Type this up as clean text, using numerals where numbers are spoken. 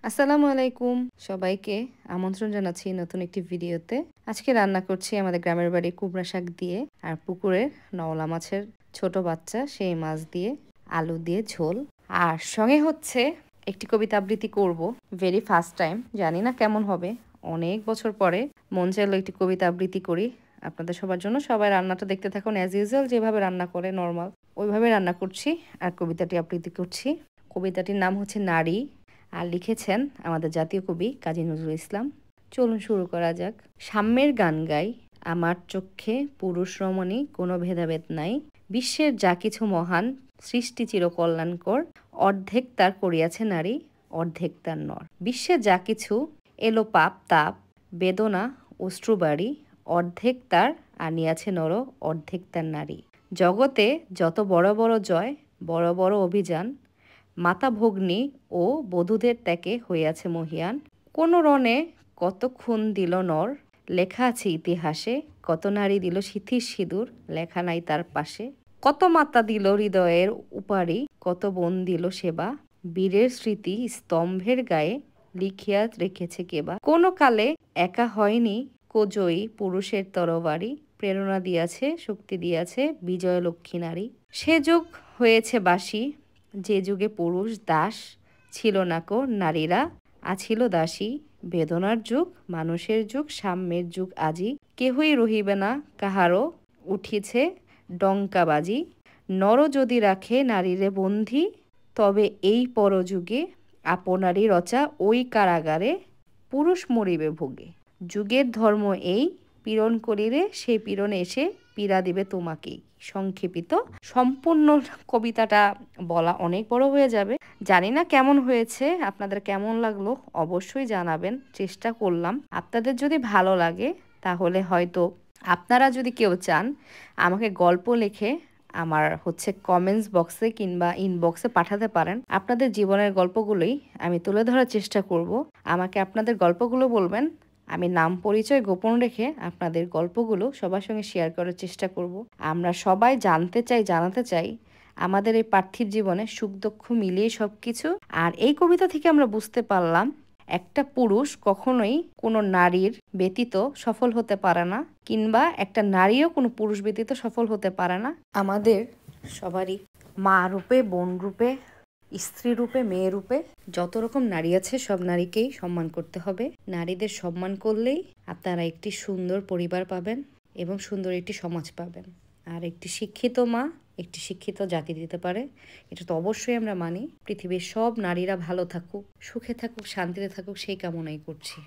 আসসালামু আলাইকুম সবাইকে আমন্ত্রণ জানাচ্ছি নতুন একটি ভিডিওতে। আজকে রান্না করছি আমাদের গ্রামের বাড়ির কুমড়া শাক দিয়ে আর পুকুরের নওলা মাছের ছোট বাচ্চা সেই মাছ দিয়ে আলু দিয়ে ঝোল। আর সঙ্গে হচ্ছে একটি কবিতা আবৃত্তি করব, ভেরি ফার্স্ট টাইম, জানি না কেমন হবে। অনেক বছর পরে মন চাইলো একটি কবিতা আবৃত্তি করি আপনাদের সবার জন্য। সবাই রান্নাটা দেখতে থাকুন, অ্যাজ ইউজুয়াল যেভাবে রান্না করে নর্মাল ওইভাবে রান্না করছি আর কবিতাটি আবৃত্তি করছি। কবিতাটির নাম হচ্ছে নারী, আর লিখেছেন আমাদের জাতীয় কবি কাজী নজরুল ইসলাম। চলুন শুরু করা যাক। সাম্যের গান গাই, আমার চক্ষে পুরুষ রমণী কোনো ভেদাভেদ নাই। বিশ্বের যা কিছু মহান, সৃষ্টি চিরকল্যাণকর, অর্ধেক তার করিয়াছে নারী, অর্ধেক তার নর। বিশ্বে যা কিছু এলো পাপ তাপ, বেদনা অশ্রুবাড়ি, অর্ধেক তার আনিয়াছে নর, অর্ধেক তার নারী। জগতে যত বড় বড় জয়, বড় বড় অভিযান, মাতা ভগ্নী ও বধূদের ত্যাগে হইয়াছে মহিয়ান। কোন রণে কত খুন দিল নর, লেখা আছে ইতিহাসে, কত নারী দিল সিথির সিঁদুর, লেখা নাই তার পাশে। কত মাতা দিল হৃদয়ের উপারি, কত বোন দিল সেবা, বীরের স্মৃতি স্তম্ভের গায়ে লিখিয়া রেখেছে কেবা। কোনো কালে একা হয়নি কোজয়ী পুরুষের তরবারি, প্রেরণা দিয়াছে শক্তি দিয়াছে বিজয় লক্ষ্মী নারী। সে যুগ হয়েছে বাসি, যে যুগে পুরুষ দাস ছিল না কো, নারীরা আছিল দাসী। বেদনার যুগ মানুষের যুগ, সাম্যের যুগ আজি, কেহই রহিবে না কাহারও উঠিছে ডঙ্কাবাজি। নর যদি রাখে নারীরে বন্ধি, তবে এই পরযুগে আপনারই রচা ওই কারাগারে পুরুষ মরিবে ভোগে। যুগের ধর্ম এই, পীড়ন করিলে সেই পীড়ন এসে পীড়া দিবে তোমাকেই। সংক্ষেপিত। সম্পূর্ণ কবিতাটা বলা অনেক বড় হয়ে যাবে, জানি না কেমন হয়েছে, আপনাদের কেমন লাগলো অবশ্যই জানাবেন। চেষ্টা করলাম, আপনাদের যদি ভালো লাগে তাহলে হয়তো আপনারা যদি কেউ চান আমাকে গল্প লিখে আমার হচ্ছে কমেন্টস বক্সে কিংবা ইনবক্সে পাঠাতে পারেন। আপনাদের জীবনের গল্পগুলোই আমি তুলে ধরার চেষ্টা করব। আমাকে আপনাদের গল্পগুলো বলবেন, আমি নাম পরিচয় গোপন রেখে আপনাদের গল্পগুলো সবার সঙ্গে শেয়ার করার চেষ্টা করব। আমরা সবাই জানতে চাই, জানাতে চাই আমাদের এই পার্থিব জীবনে সুখ দুঃখ মিলিয়ে সব কিছু। আর এই কবিতা থেকে আমরা বুঝতে পারলাম একটা পুরুষ কখনোই কোনো নারীর ব্যতীত সফল হতে পারে না, কিংবা একটা নারীও কোনো পুরুষ ব্যতীত সফল হতে পারে না। আমাদের সবারই মা রূপে, বোন রূপে, স্ত্রী রূপে, মেয়ে রূপে যত রকম নারী আছে সব নারীকেই সম্মান করতে হবে। নারীদের সম্মান করলেই আপনারা একটি সুন্দর পরিবার পাবেন এবং সুন্দর একটি সমাজ পাবেন। আর একটি শিক্ষিত মা একটি শিক্ষিত জাতি দিতে পারে, এটা তো অবশ্যই আমরা মানি। পৃথিবীর সব নারীরা ভালো থাকুক, সুখে থাকুক, শান্তিতে থাকুক সেই কামনাই করছি।